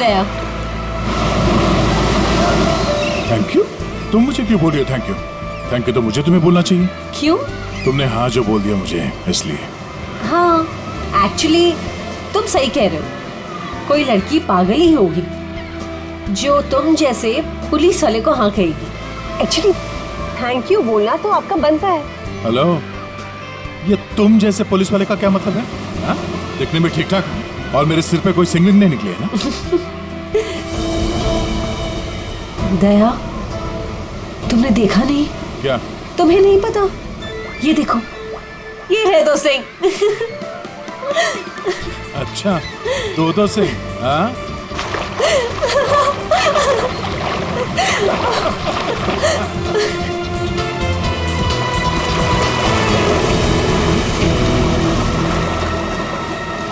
Daya. Thank you? तुम मुझे क्यों बोल रही हो थैंक यू? थैंक यू तो मुझे तुम्हें बोलना चाहिए। क्यों? तुमने हाँ जो बोल दिया मुझे इसलिए। हाँ, एक्चुअली तुम सही कह रहे हो। कोई लड़की पागल ही होगी जो तुम जैसे पुलिस वाले को हाँ कहेगी। एक्चुअली थैंक यू बोलना तो आपका बनता है। हेलो, ये तुम जैसे पुलिस वाले का क्या मतलब है? हाँ? दिखने में ठीक ठाक और मेरे सिर पे कोई सिंगलिंग नहीं निकली है ना? दया, तुमने देखा नहीं? क्या? तुम्हें नहीं पता? ये देखो, ये है 2 सिंह। अच्छा, 2 सिंह? हाँ?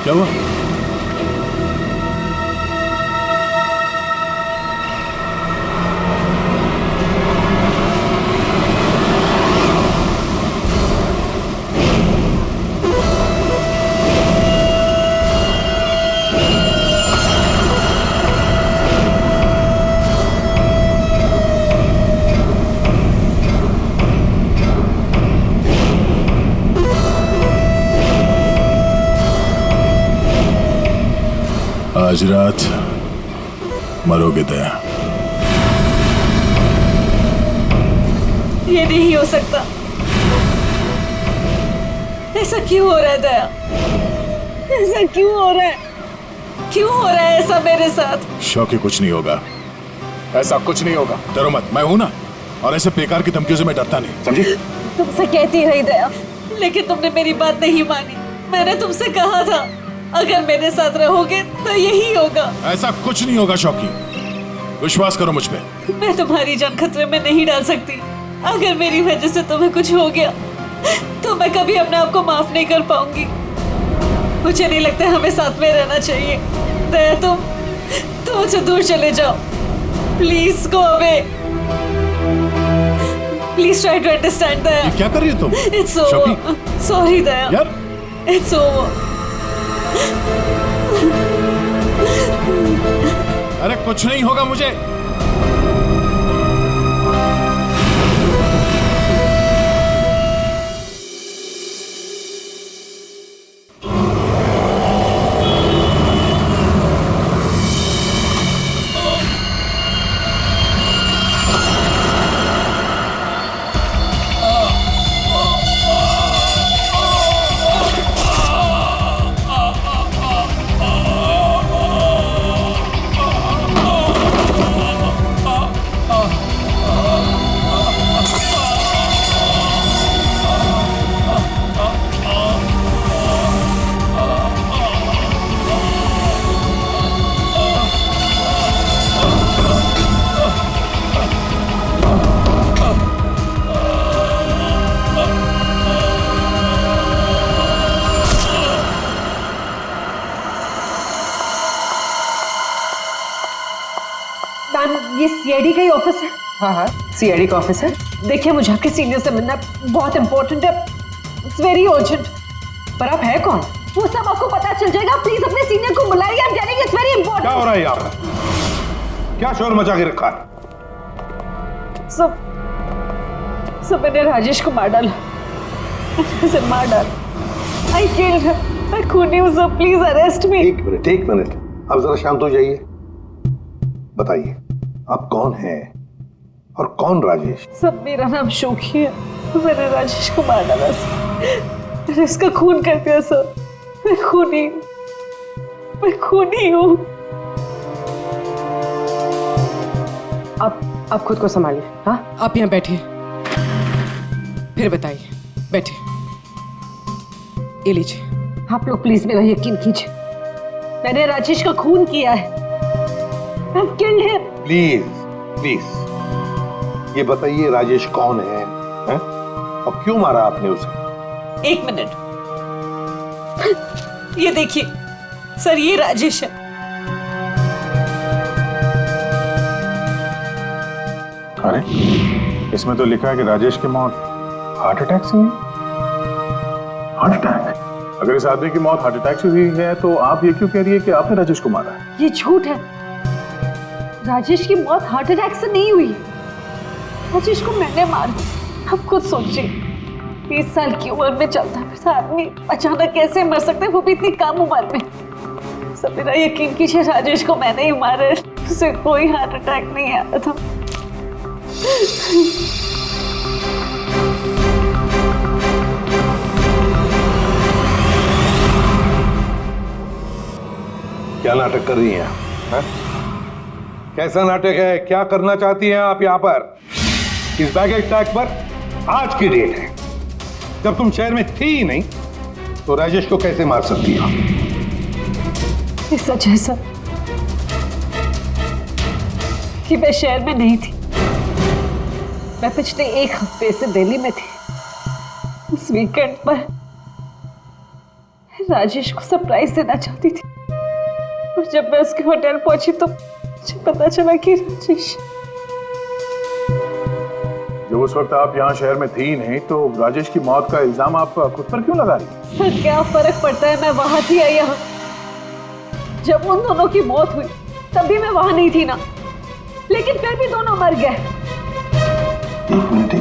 क्या हुआ? आज रात मरोगे दया। ये नहीं हो सकता। ऐसा क्यों हो रहा है दया? ऐसा क्यों हो रहा है? क्यों हो रहा है ऐसा मेरे साथ? शौकी, कुछ नहीं होगा, ऐसा कुछ नहीं होगा। डरो मत, मैं हूं ना, और ऐसे बेकार की धमकियों से मैं डरता नहीं, समझी? तुमसे कहती रही दया, लेकिन तुमने मेरी बात नहीं मानी। मैंने तुमसे कहा था अगर मेरे साथ रहोगे तो यही होगा। ऐसा कुछ नहीं होगा शौकी, विश्वास करो मुझ पे। मैं तुम्हारी जान खतरे में नहीं डाल सकती। अगर मेरी वजह से तुम्हें कुछ हो गया तो मैं कभी अपने आप को माफ नहीं कर पाऊंगी। मुझे नहीं लगता हमें साथ में रहना चाहिए। दया, तुम मुझसे दूर चले जाओ। Please go away. Please try to understand Daya. ये क्या कर रही हो तुम? It's over. सॉरी दया। यार, इट्स ओवर। अरे कुछ नहीं होगा मुझे। ये सीआईडी का ही ऑफिस है? हाँ, सीआईडी का ऑफिस है। देखिए, मुझे आपके सीनियर से मिलना बहुत इंपॉर्टेंट है। It's very urgent. पर आप है कौन? वो सब आपको पता चल जाएगा। प्लीज अपने सीनियर को बुलाइए। I am telling it's very important. क्या हो रहा है यहाँ पर? क्या शोर मचा के रखा है? सब मैंने राजेश को मार डाला। उसे मार डाला। I killed him. मैं खूनी हूँ सर, प्लीज अरेस्ट मी। एक मिनट, अब जरा शांत हो जाइए। बताइए, आप कौन हैं और कौन राजेश? सब, मेरा नाम शोकी है। मैंने राजेश को मार डाला सर। मैंने इसका खून कर दिया सर। मैं खूनी हूँ। आप खुद को संभालिए। हाँ, आप यहाँ बैठिए, फिर बताइए। बैठिए, ये लीजिए। आप लोग प्लीज मेरा यकीन कीजिए। मैंने राजेश का खून किया है। I've killed him. प्लीज ये बताइए, राजेश कौन है? और क्यों मारा आपने उसे? 1 मिनट। ये देखिए सर, ये राजेश है। अरे, इसमें तो लिखा है कि राजेश की मौत हार्ट अटैक से हुई। Heart attack? अगर इस आदमी की मौत हार्ट अटैक से हुई है तो आप ये क्यों कह रही है कि आपने राजेश को मारा है? ये झूठ है। राजेश की मौत हार्ट अटैक से नहीं हुई। राजेश को मैंने मारा। आप खुद सोचिए, 30 साल की उम्र में चलता फिरता आदमी अचानक कैसे मर सकता है, वो भी इतनी कम उम्र में। सब मेरा यकीन कीजिए, राजेश को मैंने ही मारा, उसे कोई हार्ट अटैक नहीं आया था। क्या नाटक कर रही हैं आप? हाँ? कैसा नाटक है? क्या करना चाहती हैं आप यहाँ पर? इस बैगेज टैग पर आज की डेट है, जब तुम शहर में थी ही नहीं तो राजेश को कैसे मार सकती हो? ये सच है सर कि मैं शहर में नहीं थी। मैं पिछले 1 हफ्ते से दिल्ली में थी। उस वीकेंड पर राजेश को सरप्राइज देना चाहती थी, और जब मैं उसके होटल पहुंची तो मुझे पता चला कि राजेश। जब उस वक्त आप यहाँ शहर में थी नहीं तो राजेश की मौत का इल्जाम आप खुद पर क्यों लगा रही? सर क्या फर्क पड़ता है, मैं वहां थी या यहाँ। जब उन दोनों की मौत हुई तब भी मैं वहां नहीं थी ना, लेकिन फिर भी दोनों मर गए। एक मिनट,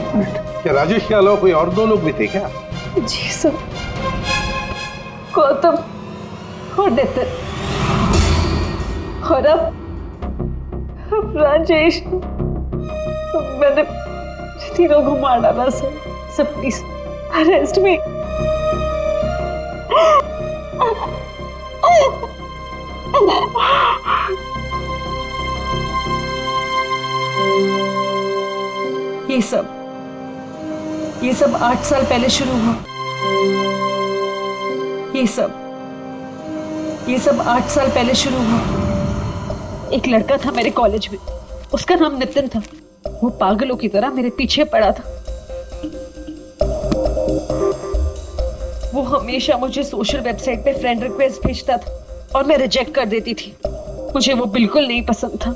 क्या राजेश के अलावा कोई और 2 लोग भी थे क्या? जी सर, गौतम और नितिन, और अब राजेश। तो मैंने तीनों को मार डाला सर। सर प्लीज अरेस्ट मी। ये सब 8 साल पहले शुरू हुआ। ये सब 8 साल पहले शुरू हुआ। एक लड़का था मेरे कॉलेज में, उसका नाम नितिन था। वो पागलों की तरह मेरे पीछे पड़ा था। वो हमेशा मुझे सोशल वेबसाइट पे फ्रेंड रिक्वेस्ट भेजता था और मैं रिजेक्ट कर देती थी। मुझे वो बिल्कुल नहीं पसंद था।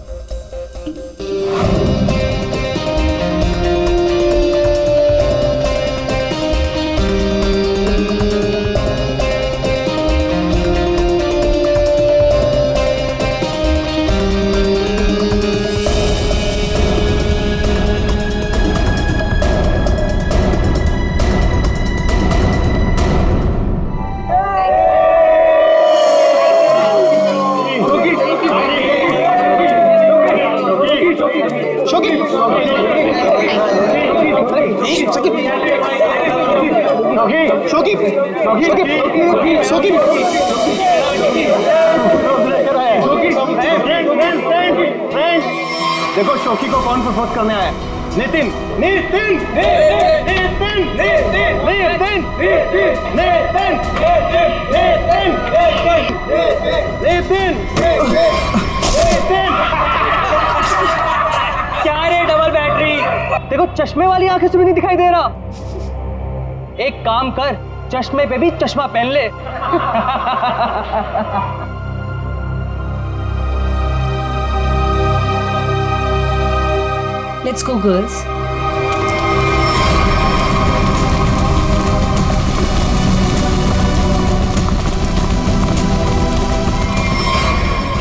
देखो शोकी को कौन प्रपोज करने आया? नितिन। क्या रे डबल बैटरी? देखो चश्मे वाली आंखें से भी नहीं दिखाई दे रहा। एक काम कर, चश्मे पे भी चश्मा पहन ले। Let's go, girls.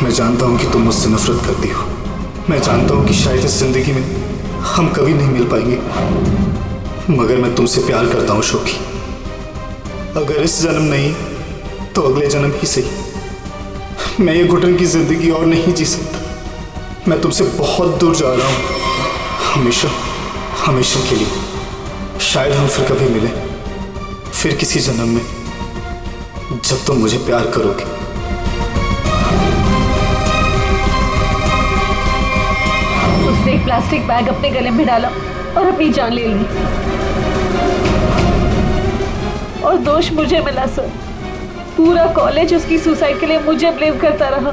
मैं जानता हूं कि तुम मुझसे नफरत करती हो। मैं जानता हूं कि शायद इस जिंदगी में हम कभी नहीं मिल पाएंगे, मगर मैं तुमसे प्यार करता हूं शोकी। अगर इस जन्म नहीं तो अगले जन्म ही सही। मैं ये घुटन की जिंदगी और नहीं जी सकता। मैं तुमसे बहुत दूर जा रहा हूं, हमेशा हमेशा के लिए। शायद हम फिर कभी मिले, फिर किसी जन्म में, जब तुम मुझे प्यार करोगे। उसने एक प्लास्टिक बैग अपने गले में डाला और अपनी जान ले ली, और दोष मुझे मिला सर। पूरा कॉलेज उसकी सुसाइड के लिए मुझे ब्लेम करता रहा।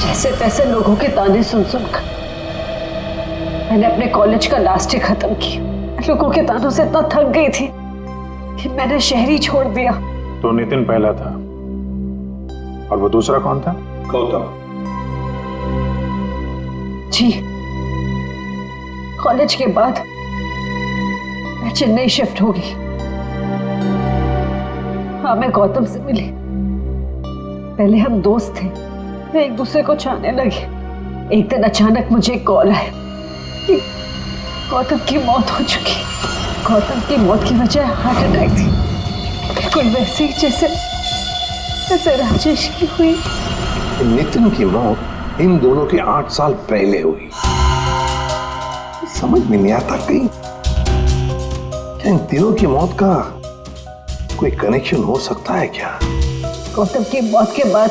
जैसे तैसे लोगों के ताने सुन सुनकर मैंने अपने कॉलेज का लास्ट ईयर खत्म किया। लोगों के तानों से इतना थक गई थी कि मैंने शहर ही छोड़ दिया। तो नितिन पहला था, और वो दूसरा कौन था? गौतम। जी, कॉलेज के बाद मैं चेन्नई शिफ्ट हो गई। हाँ, मैं गौतम से मिली। पहले हम दोस्त थे, वे एक दूसरे को चाहने लगे। एक दिन अचानक मुझे एक कॉल आया कि गौतम की मौत हो चुकी। गौतम की मौत की वजह हार्ट अटैक थी, बिल्कुल वैसे ही जैसे राजेश की हुई। नितिन की मौत इन दोनों के 8 साल पहले हुई। समझ में नहीं आता कहीं क्या इन तीनों की मौत का कोई कनेक्शन हो सकता है क्या? गौतम की मौत के बाद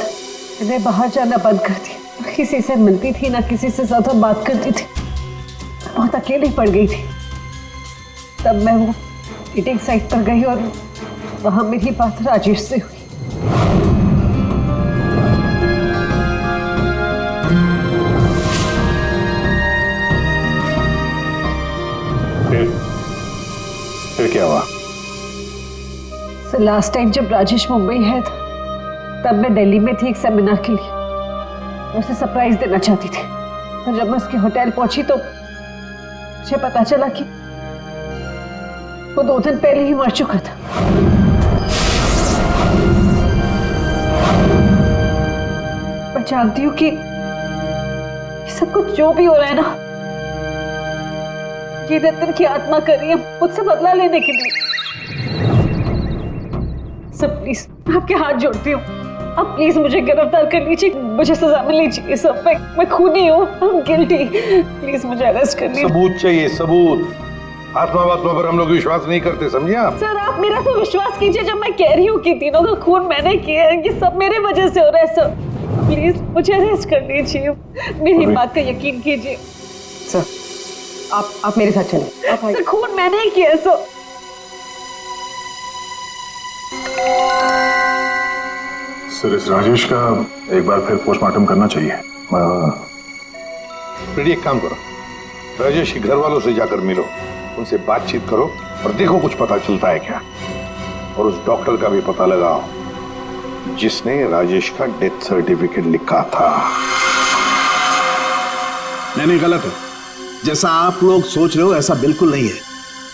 मैंने बाहर जाना बंद कर दिया। ना किसी से मिलती थी, ना किसी से ज्यादा बात करती थी। बहुत अकेली पड़ गई थी। तब मैं वो मीटिंग साइट पर गई और वहां मेरी बात राजेश से हुई। फिर क्या हुआ? लास्ट टाइम जब राजेश मुंबई है था, तब मैं दिल्ली में थी एक सेमिनार के लिए। मैं उसे सरप्राइज देना चाहती थी, पर जब मैं उसके होटल पहुंची तो मुझे पता चला कि वो 2 दिन पहले ही मर चुका था। मैं जानती हूँ कि सब कुछ जो भी हो रहा है ना, ये नितिन की आत्मा कर रही है मुझसे बदला लेने के लिए। सब प्लीज आपके हाथ जोड़ती हूँ, आप प्लीज मुझे गिरफ्तार कर लीजिए, मुझे सजा मिलनी चाहिए। सब मैं खूनी हूँ, I'm guilty। प्लीज मुझे अरेस्ट कर लीजिए। सबूत चाहिए, सबूत। आत्मा पर हम लोग विश्वास नहीं करते, समझे आप? सर आप मेरा तो विश्वास कीजिए जब मैं कह रही हूँ कि तीनों का खून मैंने किया है। ये सब मेरे वजह से हो रहा है सर। प्लीज मुझे अरेस्ट कर लीजिए, मेरी बात का यकीन कीजिए। सर आप मेरे साथ चलें। सर खून मैंने ही किया है सर। सर इस राजेश का एक बार फिर पोस्टमार्टम करना चाहिए। फिर एक काम करो, राजेश के घर वालों से जाकर मिलो, उनसे बातचीत करो और देखो कुछ पता चलता है क्या। और उस डॉक्टर का भी पता लगाओ जिसने राजेश का डेथ सर्टिफिकेट लिखा था। नहीं गलत है। जैसा आप लोग सोच रहे हो ऐसा बिल्कुल नहीं है।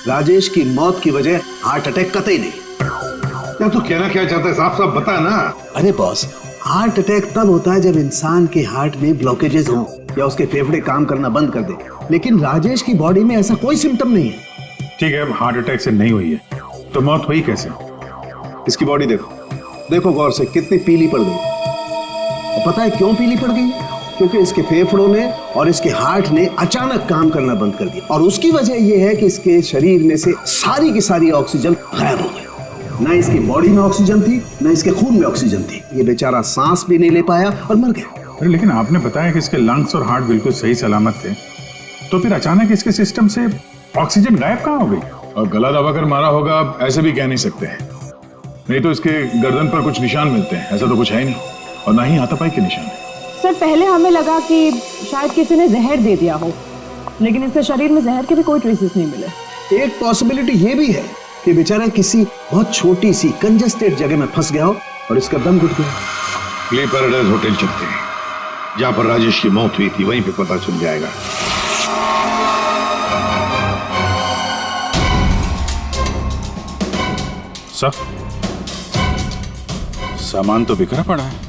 राजेश की मौत की वजह हार्ट अटैक कतई नहीं। क्या तू कहना क्या चाहता है? साफ साफ बता ना। अरे बॉस, हार्ट अटैक तब होता है जब इंसान के हार्ट में ब्लॉकेजेस हो या उसके फेफड़े काम करना बंद कर दे। लेकिन राजेश की बॉडी में ऐसा कोई सिम्टम नहीं है। ठीक है, हार्ट अटैक से नहीं हुई है तो मौत हुई कैसे? इसकी बॉडी देखो गौर से, कितनी पीली पड़ गई। और पता है क्यों पीली पड़ गई? क्योंकि इसके फेफड़ों ने और इसके हार्ट ने अचानक काम करना बंद कर दिया। और उसकी वजह यह है कि इसके शरीर में से सारी की सारी ऑक्सीजन गायब हो गई। ना इसकी बॉडी में ऑक्सीजन थी, ना इसके खून में ऑक्सीजन थी। ये बेचारा सांस भी नहीं ले पाया और मर गया। अरे लेकिन आपने बताया कि इसके लंग्स और हार्ट बिल्कुल सही सलामत थे, तो फिर अचानक इसके सिस्टम से ऑक्सीजन गायब कहाँ हो गई? और गला दबाकर मारा होगा ऐसे भी कह नहीं सकते, नहीं तो इसके गर्दन पर कुछ निशान मिलते हैं। ऐसा तो कुछ है ही नहीं, और ना ही हाथापाई के निशान है। सर पहले हमें लगा कि शायद किसी ने जहर दे दिया हो, लेकिन इसके शरीर में जहर के भी कोई ट्रेसेस नहीं मिले। एक पॉसिबिलिटी ये भी है कि बेचारा किसी बहुत छोटी सी कंजस्टेड जगह में फंस गया हो और इसका दम घुट गया। प्ले पैराडाइज होटल चलते हैं, जहां पर राजेश की मौत हुई थी, वहीं पे पता चल जाएगा। सब सामान तो बिखरा पड़ा है।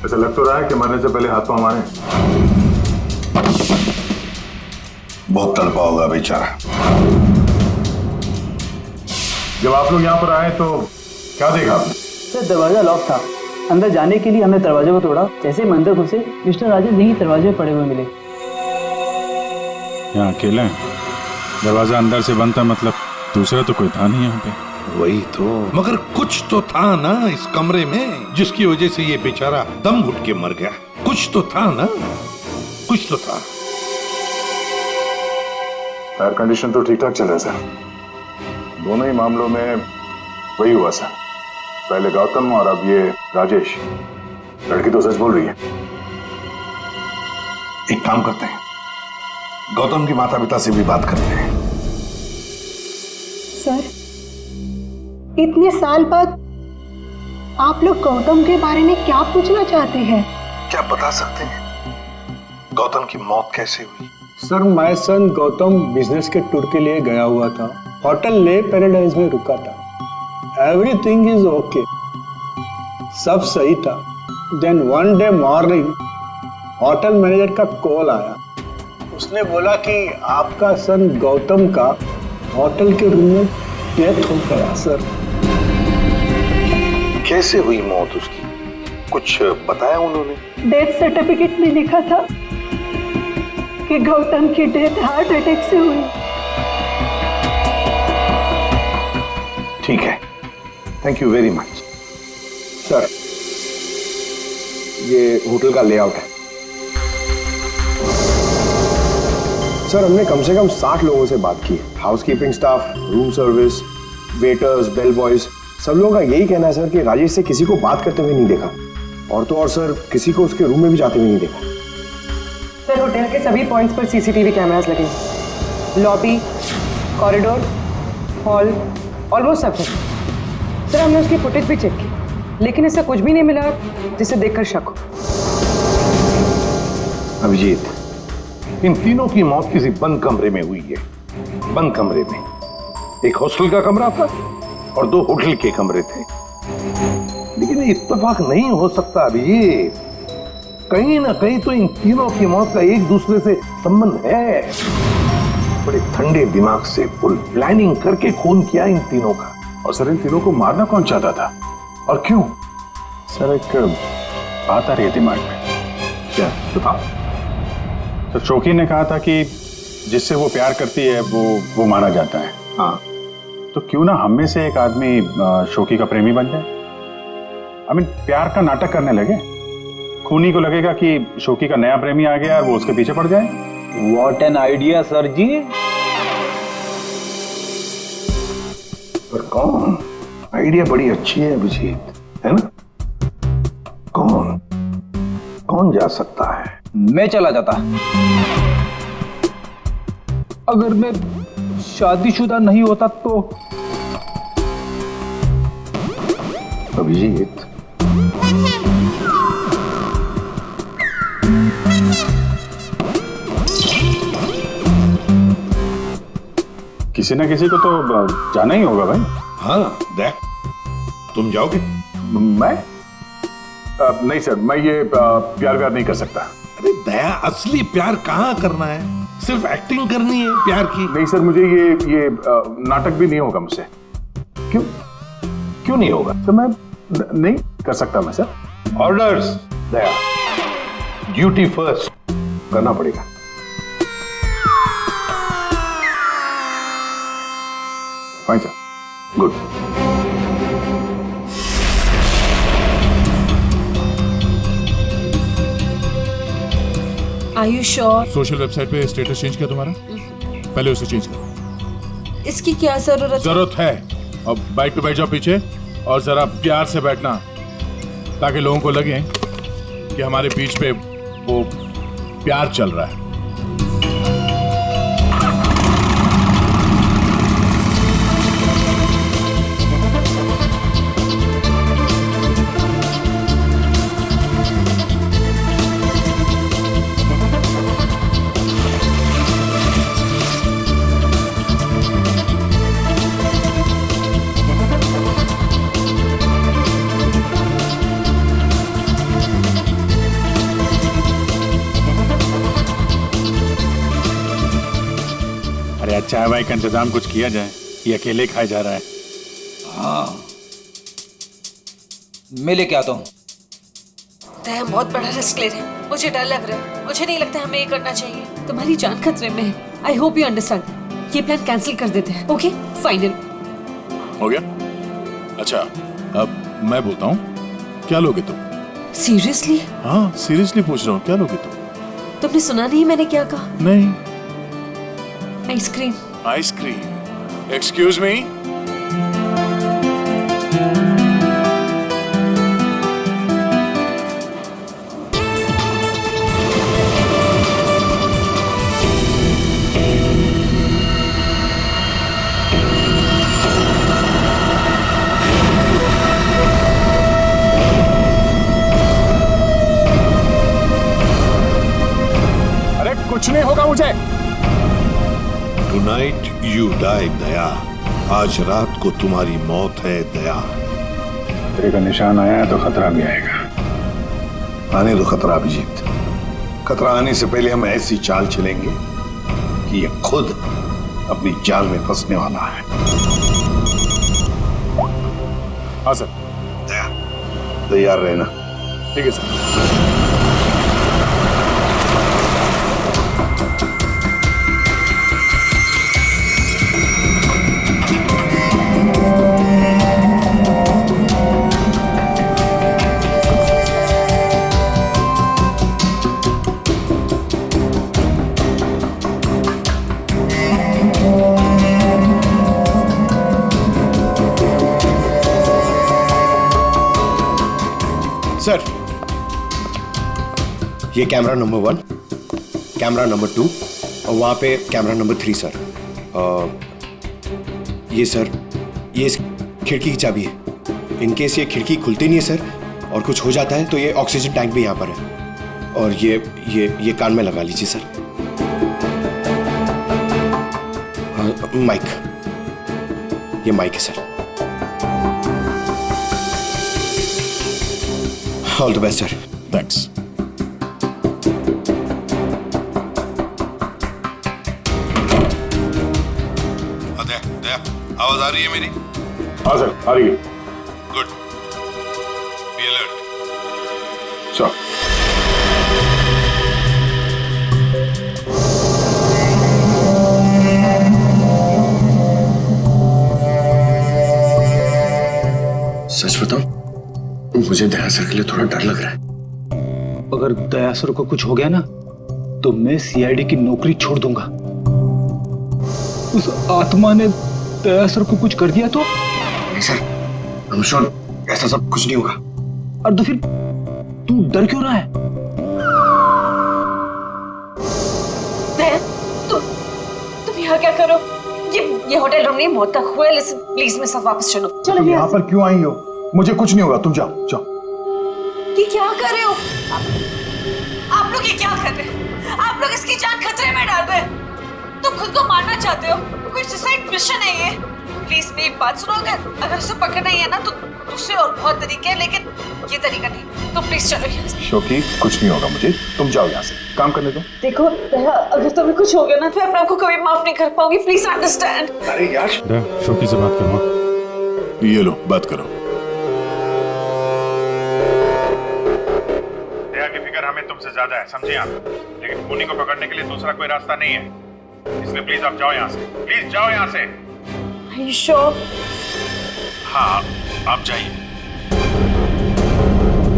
ऐसा लग तो रहा है कि मरने से पहले हाथ पांव मारे। बहुत तड़पा होगा बेचारा। जब आप लोग यहाँ पर आए तो क्या देखा आपने? सर दरवाजा लॉक था। अंदर जाने के लिए हमने दरवाजे को तोड़ा। जैसे ही अंदर घुसे मिस्टर राजेश यही दरवाजे पड़े हुए मिले। यहाँ अकेले हैं, दरवाजा अंदर से बंद था, मतलब दूसरा तो कोई था नहीं यहाँ पे। वही तो, मगर कुछ तो था ना इस कमरे में जिसकी वजह से ये बेचारा दम घुट के मर गया। कुछ तो था ना, कुछ तो था। फायर कंडीशन तो ठीक ठाक चल रहा है सर। दोनों ही मामलों में वही हुआ सर, पहले गौतम और अब ये राजेश। लड़की तो सच बोल रही है। एक काम करते हैं, गौतम के माता पिता से भी बात करते हैं। सर इतने साल बाद आप लोग गौतम के बारे में क्या पूछना चाहते हैं? क्या बता सकते हैं गौतम की मौत कैसे हुई? Sir my son Gautam business के टूर के लिए गया हुआ था। होटल ले पैराडाइज में रुका था। एवरीथिंग इज ओके, सब सही था। Then one day morning hotel manager का कॉल आया। उसने बोला कि आपका सन गौतम का होटल के रूम में डेथ हो गया सर। कैसे हुई मौत उसकी, कुछ बताया उन्होंने? डेथ सर्टिफिकेट में लिखा था कि गौतम की डेथ हार्ट अटैक से हुई। ठीक है, thank you very much. Sir, ये होटल का लेआउट है। सर, हमने कम से कम 60 लोगों से बात की है। Housekeeping staff, room service, waiters, bell boys, सब लोगों का यही कहना है सर कि राजेश से किसी को बात करते हुए नहीं देखा, और तो और सर किसी को उसके रूम में भी जाते हुए नहीं देखा। सर, होटल के सभी पॉइंट्स पर सीसीटीवी कैमरास लगे हैं। लॉबी, कॉरिडोर, हॉल, ऑलमोस्ट सब जगह। सर, हमने उसकी फुटेज भी चेक की, लेकिन ऐसा कुछ भी नहीं मिला जिसे देखकर शक हो। अभिजीत, इन तीनों की मौत किसी बंद कमरे में हुई है। बंद कमरे में एक हॉस्टल का कमरा था और 2 होटल के कमरे थे। लेकिन इत्तेफाक नहीं हो सकता अभिजीत, कहीं ना कहीं तो इन तीनों की मौत का एक दूसरे से संबंध है। बड़े ठंडे दिमाग से फुल प्लानिंग करके खून किया इन तीनों का। और सर, इन तीनों को मारना कौन चाहता था और क्यों? सर, एक बात आ रही है दिमाग में। क्या बताओ? तो शौकी ने कहा था कि जिससे वो प्यार करती है वो मारा जाता है। हाँ, तो क्यों ना हम में से एक आदमी शौकी का प्रेमी बन जाए। आई मीन, प्यार का नाटक करने लगे। खूनी को लगेगा कि शौकी का नया प्रेमी आ गया और वो उसके पीछे पड़ जाए। व्हाट एन आइडिया सर जी। पर कौन? आइडिया बड़ी अच्छी है अभिजीत, है ना? कौन जा सकता है? मैं चला जाता। अगर मैं शादीशुदा नहीं होता तो। अभिजीत, किसी ना किसी को तो जाना ही होगा भाई। हाँ, देख, तुम जाओगे? मैं नहीं सर, मैं ये प्यार नहीं कर सकता। अरे दया, असली प्यार कहाँ करना है? सिर्फ एक्टिंग करनी है प्यार की। नहीं सर, मुझे ये नाटक भी नहीं होगा मुझसे। क्यों नहीं होगा? तो मैं नहीं कर सकता मैं सर। ऑर्डर्स दया, ड्यूटी फर्स्ट करना पड़ेगा। Fine sir, good. Are you sure? Social website पे स्टेटस चेंज किया तुम्हारा? पहले उसे चेंज करो। इसकी क्या जरूरत है? अब बाइक पे बैठ जाओ पीछे और जरा प्यार से बैठना, ताकि लोगों को लगे कि हमारे बीच पे वो प्यार चल रहा है। चाय वाय का इंतजाम कुछ किया जाए, ये अकेले खाया जा रहा है। हाँ, मैं लेके आता हूँ। हम बहुत बड़ा रिस्क ले रहे हैं, मुझे डर लग रहा है। मुझे नहीं लगता हमें ये करना चाहिए। तुम्हारी जान खतरे में है। I hope you understand. ये प्लान कैंसिल कर देते हैं। ओके, फाइनल हो गया? अच्छा, अब मैं बोलता हूँ, क्या लोगे तुम? सीरियसली? हाँ, सीरियसली पूछ रहा हूँ, क्या लोगे तुम? तुमने सुना नहीं मैंने क्या कहा? नहीं। आइसक्रीम। आइसक्रीम? Excuse me? अरे कुछ नहीं होगा मुझे। Tonight you die, दया। आज रात को तुम्हारी मौत है, दया। तेरे का निशान आया है तो खतरा भी आएगा। आने दो खतरा अभिजीत। खतरा आने से पहले हम ऐसी चाल चलेंगे कि ये खुद अपनी जाल में फंसने वाला है। हाँ सर। तैयार रहना। ठीक है सर। सर, ये कैमरा नंबर 1, कैमरा नंबर 2 और वहाँ पे कैमरा नंबर 3 सर। ये सर, ये इस खिड़की की चाबी है। इन केस ये खिड़की खुलती नहीं है सर और कुछ हो जाता है तो ये ऑक्सीजन टैंक भी यहाँ पर है। और ये कान में लगा लीजिए सर। माइक, ये माइक है sir. All the best sir. Thanks. Daya, आवाज आ रही है मेरी? हाँ सर, आ रही है। गुड। Be alert. सर। सच बताऊं, मुझे दया सर के लिए थोड़ा डर लग रहा है। अगर दया सर को कुछ हो गया ना तो मैं सीआईडी की नौकरी छोड़ दूंगा। उस आत्मा ने दया सर को कुछ कर दिया तो? नहीं सर, I'm sure ऐसा सब कुछ नहीं होगा। और तो फिर तू डर क्यों रहा है? तुम यहाँ क्या करो? ये होटल रूम नहीं, मौत का हुआ है। लिसन प्लीज, मेरे साथ वापस चलो। तुम यहाँ पर क्यों आई हो? मुझे कुछ नहीं होगा, तुम जाओ जाओ। ये क्या कर रहे हो आप लोग? ये क्या कर रहे हो आप लोग? इसकी जान खतरे में डाल रहे हैं। तुम खुद को मारना चाहते हो? कोई सुसाइड मिशन है ये? प्लीज मेरी बात सुनो। अगर उसे पकड़ना ही है ना तो दूसरे और बहुत तरीके हैं, लेकिन ये तरीका नहीं। तो प्लीज चलो यहाँ से। शोकी, कुछ नहीं होगा मुझे, तुम जाओ यहाँ से, काम करने दो। देखो दया, अगर तुम्हें कुछ हो गया ना तो मैं अपने आप को कभी माफ नहीं कर पाऊंगी। Please understand. अरे यार, शोकी से बात करो। ये लो, बात करो। दया की फिक्र हमें तुमसे ज्यादा है, समझे आप? लेकिन खूनी को पकड़ने के लिए दूसरा कोई रास्ता नहीं है, इसलिए प्लीज आप जाओ यहाँ से। प्लीज जाओ यहाँ से। Are you sure? हाँ, आप जाइए।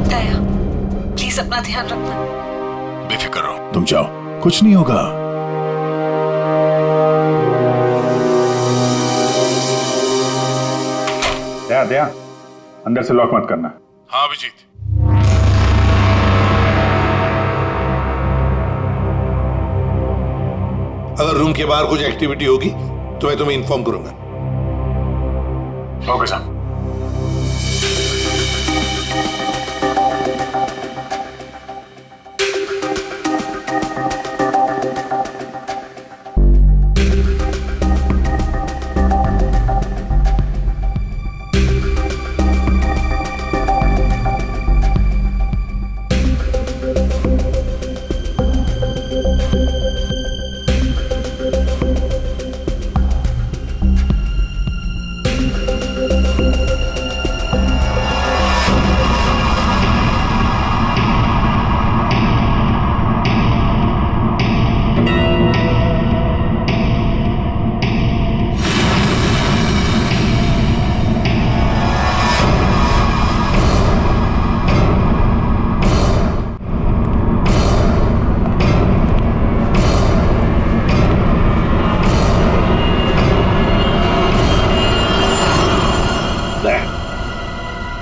दया, प्लीज अपना ध्यान रखना। बेफिक्र रहो, तुम जाओ, कुछ नहीं होगा। दया दया, अंदर से लॉक मत करना। हाँ अभिजीत। अगर रूम के बाहर कुछ एक्टिविटी होगी तो मैं तुम्हें इन्फॉर्म करूंगा। ओके साहब।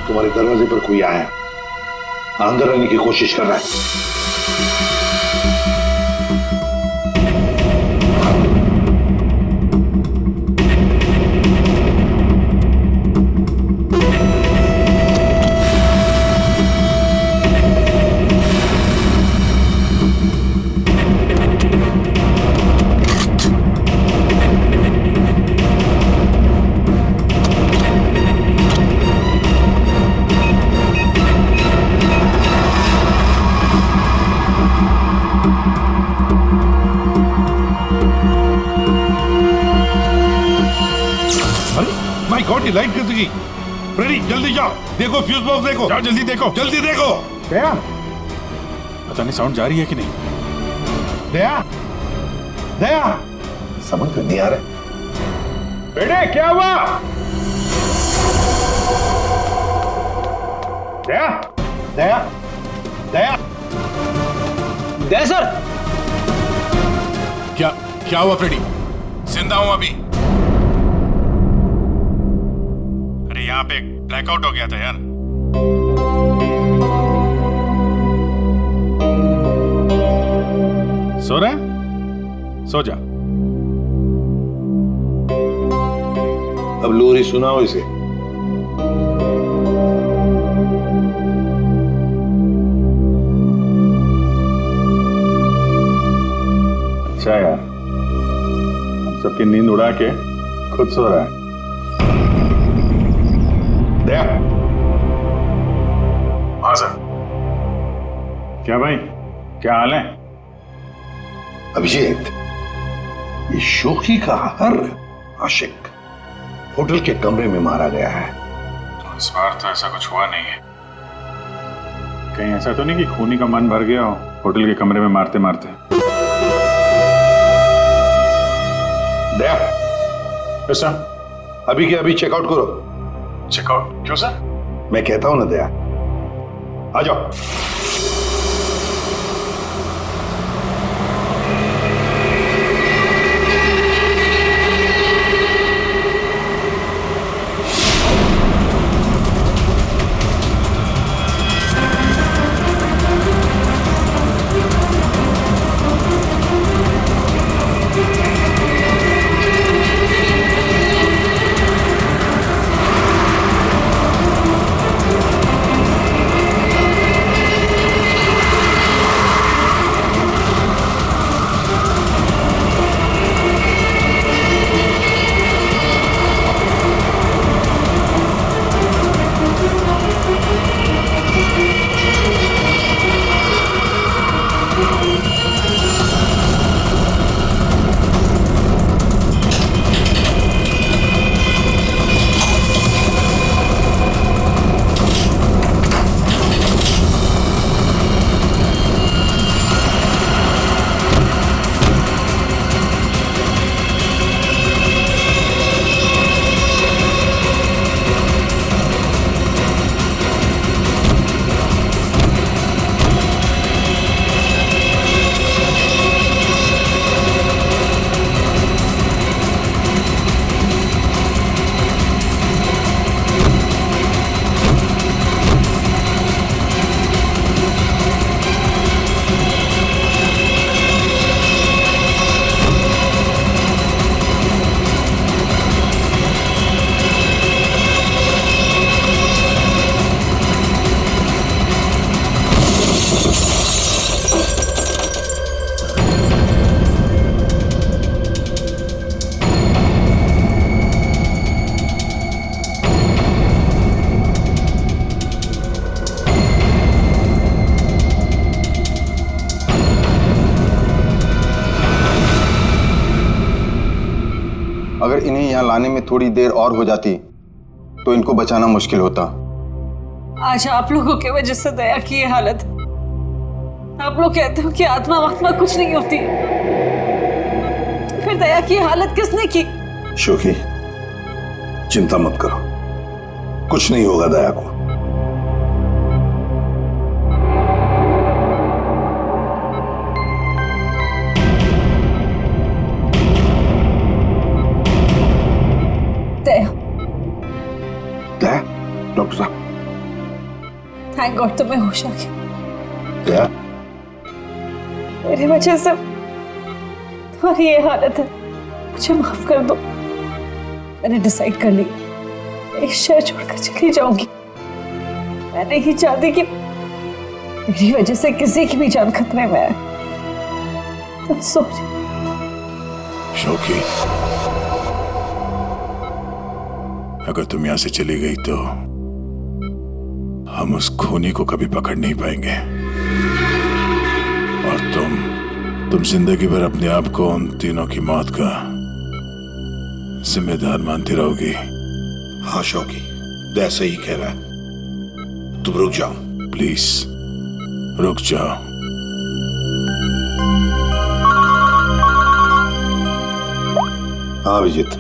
तुम्हारे दरवाजे पर कोई आया, अंदर आने की कोशिश कर रहा है। अरे माय गॉड, ये लाइट कैसे गई? फ्रेडी जल्दी जाओ, देखो फ्यूज बॉक्स देखो। जाओ जल्दी देखो। जल्दी देखो। दया, पता नहीं साउंड जा रही है कि नहीं। दया, दया, समझ में नहीं आ रहा। बेटे क्या हुआ? दया, दया, दया, दया सर। क्या हुआ फ्रेडी? जिंदा हूं अभी। अरे यहाँ पे ब्लैकआउट हो गया था यार। सो रहा है? सो जा। अब लोरी सुनाओ इसे। अच्छा यार, हम सबकी नींद उड़ा के खुद सो रहा है। दया, हाँ सर। क्या भाई, क्या हाल है? अभिजीत, ये शोखी का हर आशिक होटल के कमरे में मारा गया है। तो इस बार तो ऐसा कुछ हुआ नहीं है। कहीं ऐसा तो नहीं कि खूनी का मन भर गया हो होटल के कमरे में मारते मारते। दया, सर अभी के अभी चेकआउट करो। चेकआउट? क्यों सर? मैं कहता हूं ना दया, आ जाओ। अगर इन्हें यहाँ लाने में थोड़ी देर और हो जाती तो इनको बचाना मुश्किल होता। आज आप लोगों की वजह से दया की ये हालत। आप लोग कहते हो कि आत्मा वात्मा कुछ नहीं होती, फिर दया की हालत किसने की? शोखी, चिंता मत करो, कुछ नहीं होगा दया को। दया, डॉक्टर साहब, थैंक गॉड तुम्हें होश आ गया। दया, मेरी वजह से तुम्हारी ये हालत है, मुझे माफ कर दो। मैंने डिसाइड कर ली, इस शहर छोड़कर चली जाऊंगी। मैं नहीं चाहती कि मेरी वजह से किसी की भी जान खतरे में है। तुम सोच। शोखी, अगर तुम यहां से चली गई तो हम उस खूनी को कभी पकड़ नहीं पाएंगे और तुम जिंदगी भर अपने आप को उन तीनों की मौत का जिम्मेदार मानती रहोगी? हाँ शौकी, जैसे ही कह रहा है। तुम रुक जाओ प्लीज, रुक जाओ। हाँ अभिजीत।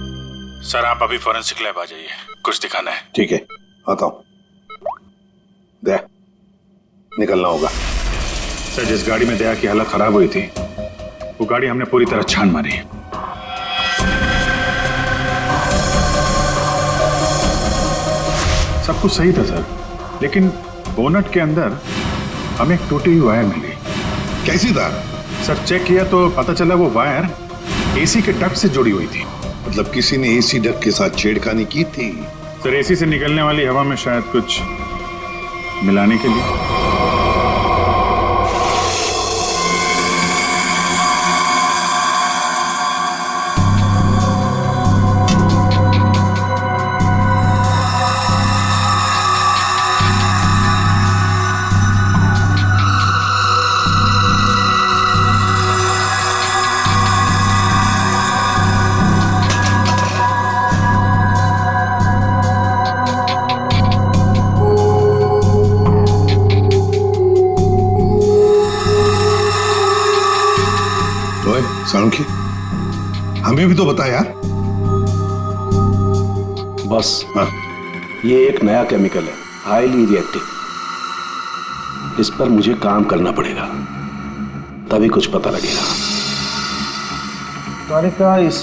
सर आप अभी फॉरेंसिक लैब आ जाइए, कुछ दिखाना है। ठीक है, आता हूं। दया, निकलना होगा। सर जिस गाड़ी में दया की हालत खराब हुई थी, वो गाड़ी हमने पूरी तरह छान मारी। सब कुछ सही था सर, लेकिन बोनट के अंदर हमें एक टूटी हुई वायर मिली। कैसी तार? सर चेक किया तो पता चला वो वायर एसी के डक्ट से जुड़ी हुई थी। मतलब किसी ने एसी डक्ट के साथ छेड़खानी की थी? सर एसी से निकलने वाली हवा में शायद कुछ मिलाने के लिए। सालुंखी, हमें भी तो बता यार। बस हाँ। ये एक नया केमिकल है, हाईली रिएक्टिव। इस पर मुझे काम करना पड़ेगा, तभी कुछ पता लगेगा। तारिका, इस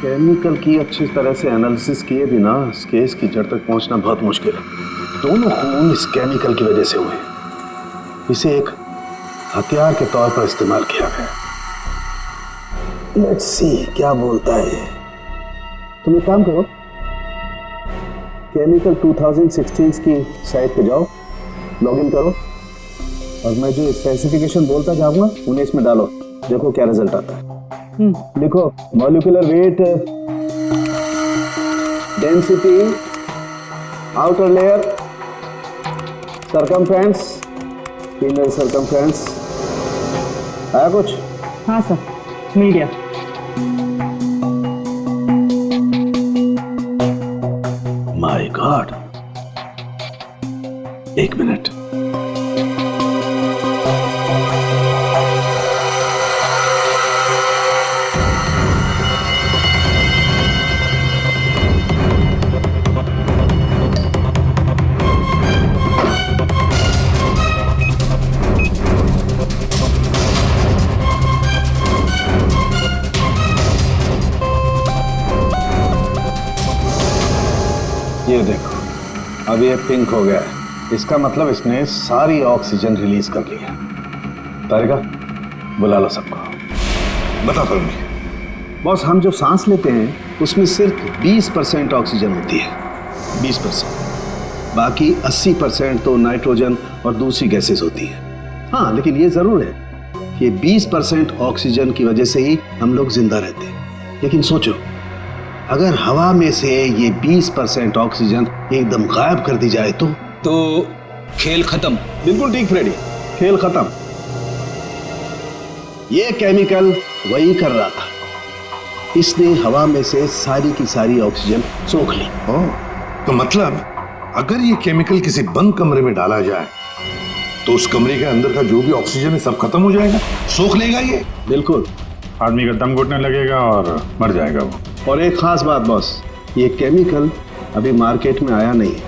केमिकल की अच्छी तरह से एनालिसिस किए बिना इस केस की जड़ तक पहुंचना बहुत मुश्किल है। दोनों खून इस केमिकल की वजह से हुए। इसे एक हथियार के तौर पर इस्तेमाल किया गया। लेट्स सी क्या बोलता है। तुम एक काम करो, केमिकल 2016 की साइट पे जाओ, लॉगिन करो और मैं जो स्पेसिफिकेशन बोलता जाऊंगा उन्हें इसमें डालो, देखो क्या रिजल्ट आता है। लिखो molecular weight, density, outer layer, circumference, inner circumference. आया कुछ? हाँ सर, मिल गया। माय गॉड, एक मिनट। ये देखो, अब ये पिंक हो गया है। इसका मतलब इसने सारी ऑक्सीजन रिलीज कर ली है। तारिका, बुला लो सबको। बता पाऊंगी। बॉस, हम जो सांस लेते हैं उसमें सिर्फ 20% ऑक्सीजन होती है, 20%। बाकी 80% तो नाइट्रोजन और दूसरी गैसेस होती है। हाँ, लेकिन ये जरूर है कि 20% ऑक्सीजन की वजह से ही हम लोग जिंदा रहते हैं। लेकिन सोचो, अगर हवा में से ये 20% ऑक्सीजन एकदम गायब कर दी जाए तो खेल खत्म। बिल्कुल ठीक फ्रेडी, खेल खत्म। ये केमिकल वही कर रहा था। इसने हवा में से सारी की सारी ऑक्सीजन सोख ली। तो मतलब अगर ये केमिकल किसी बंद कमरे में डाला जाए तो उस कमरे के अंदर का जो भी ऑक्सीजन है सब खत्म हो जाएगा, सोख लेगा ये। बिल्कुल, आदमी का दम घुटने लगेगा और मर जाएगा वो। और एक खास बात बॉस, ये केमिकल अभी मार्केट में आया नहीं है,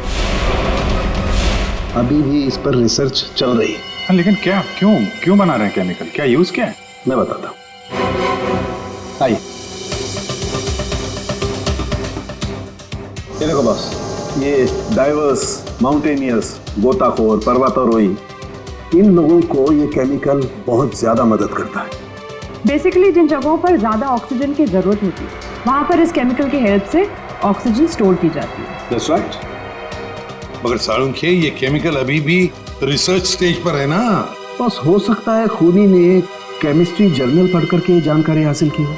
अभी भी इस पर रिसर्च चल रही है। लेकिन क्या, क्यों बना रहे हैं केमिकल? क्या यूज क्या है? मैं बताता हूं, आइए। ये देखो बॉस, ये डाइवर्स, माउंटेनियर्स, गोताखोर, पर्वतारोही, इन लोगों को ये केमिकल बहुत ज्यादा मदद करता है। बेसिकली जिन जगहों पर ज्यादा ऑक्सीजन की जरूरत होती है वहां पर इस केमिकल की हेल्प से ऑक्सीजन स्टोर की जाती है। That's right. मगर सालुंखे, ये केमिकल अभी भी रिसर्च स्टेज पर है ना। बस हो सकता है खूनी ने केमिस्ट्री जर्नल पढ़ करके ये जानकारी हासिल की हो।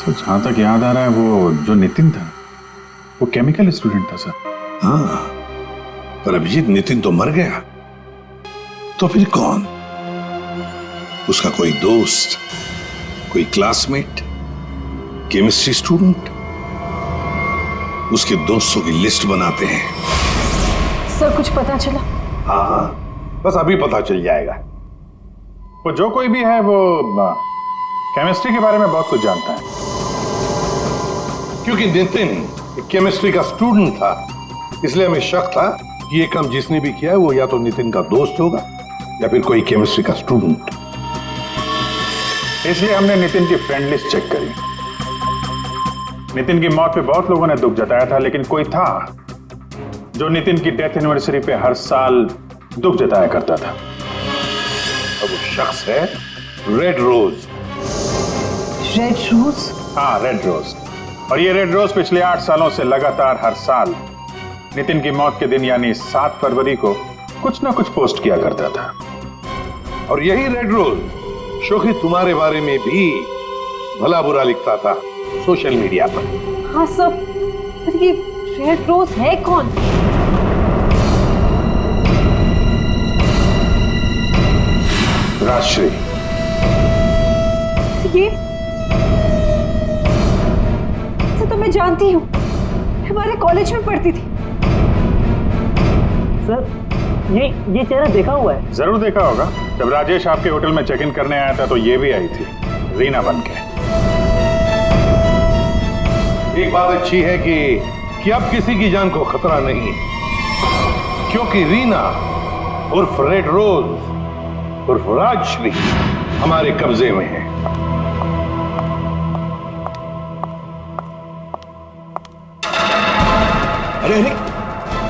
जहां तक याद आ रहा है वो जो नितिन था वो केमिकल स्टूडेंट था सर। हाँ, पर अभिजीत, नितिन तो मर गया, तो फिर कौन? उसका कोई दोस्त, कोई क्लासमेट, केमिस्ट्री स्टूडेंट? उसके दोस्तों की लिस्ट बनाते हैं। सर कुछ पता चला? हाँ हाँ, बस अभी पता चल जाएगा। वो जो कोई भी है वो केमिस्ट्री के बारे में बहुत कुछ जानता है। क्योंकि नितिन एक केमिस्ट्री का स्टूडेंट था, इसलिए हमें शक था कि ये काम जिसने भी किया है वो या तो नितिन का दोस्त होगा या फिर कोई केमिस्ट्री का स्टूडेंट। इसलिए हमने नितिन की फ्रेंड लिस्ट चेक करी। नितिन की मौत पे बहुत लोगों ने दुख जताया था, लेकिन कोई था जो नितिन की डेथ एनिवर्सरी पे हर साल दुख जताया करता था। अब वो शख्स है रेड रोज। Red rose? हाँ, रेड रोज। और ये रेड रोज पिछले 8 सालों से लगातार हर साल नितिन की मौत के दिन यानी 7 फरवरी को कुछ ना कुछ पोस्ट किया करता था। और यही रेड रोज शोखी तुम्हारे बारे में भी भला बुरा लिखता था सोशल मीडिया पर। हाँ सर, पर ये रेड रोज है कौन? राजश्री। ये तो मैं जानती हूँ, हमारे कॉलेज में पढ़ती थी। सर ये चेहरा देखा हुआ है। जरूर देखा होगा। जब राजेश आपके होटल में चेक इन करने आया था तो ये भी आई थी, रीना बनके। एक बात अच्छी है कि अब किसी की जान को खतरा नहीं है, क्योंकि रीना उर्फ रेड रोज उर्फ राजश्री हमारे कब्जे में है। अरे अरे,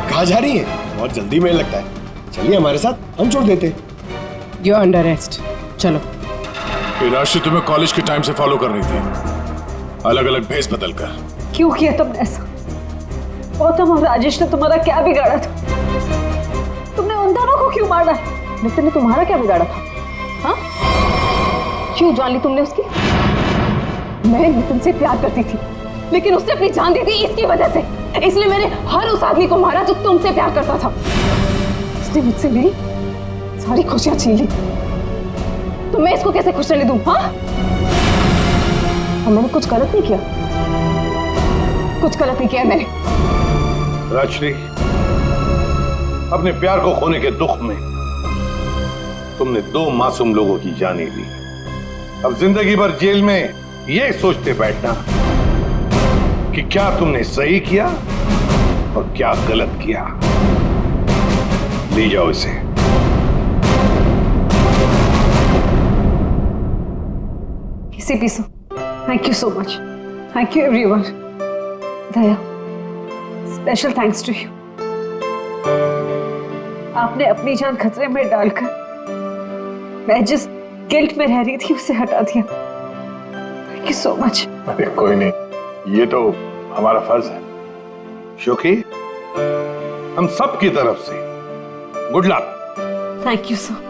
कहाँ जा रही है? बहुत जल्दी में लगता है। चलिए हमारे साथ, हम छोड़ देते। यू आर अंडर अरेस्ट, चलो। ये राशि तुम्हें कॉलेज के टाइम से फॉलो कर रही थी, अलग अलग भेस बदल कर। क्यों किया तुमने ऐसा? गौतम और राजेश ने तुम्हारा क्या बिगाड़ा था? तुमने उन दोनों को क्यों मारा? नितिन ने तुम्हारा क्या बिगाड़ा था? हाँ? क्यों जान ली तुमने उसकी? मैं नितिन से प्यार करती थी, लेकिन उसने अपनी जान दी थी इसकी वजह से। इसलिए मैंने हर उस आदमी को मारा जो तुमसे प्यार करता था। उसने मुझसे मेरी सारी खुशियां छीन ली, तो मैं इसको कैसे खुश रहने दूं? हाँ? और मैंने कुछ गलत नहीं किया, कुछ गलत नहीं किया मैंने। राजश्री, अपने प्यार को खोने के दुख में तुमने 2 मासूम लोगों की जानें ली। अब जिंदगी भर जेल में ये सोचते बैठना कि क्या तुमने सही किया और क्या गलत किया। ले जाओ इसे। इसे पीसो। Thank you so much. Thank you everyone. Daya, special thanks to you. आपने अपनी जान खतरे में डालकर मैं जिस गिल्ट में रह रही थी उसे हटा दिया। Thank you so much. अरे कोई नहीं, ये तो हमारा फर्ज है। शोखी, हम सब की तरफ से good luck. Thank you sir.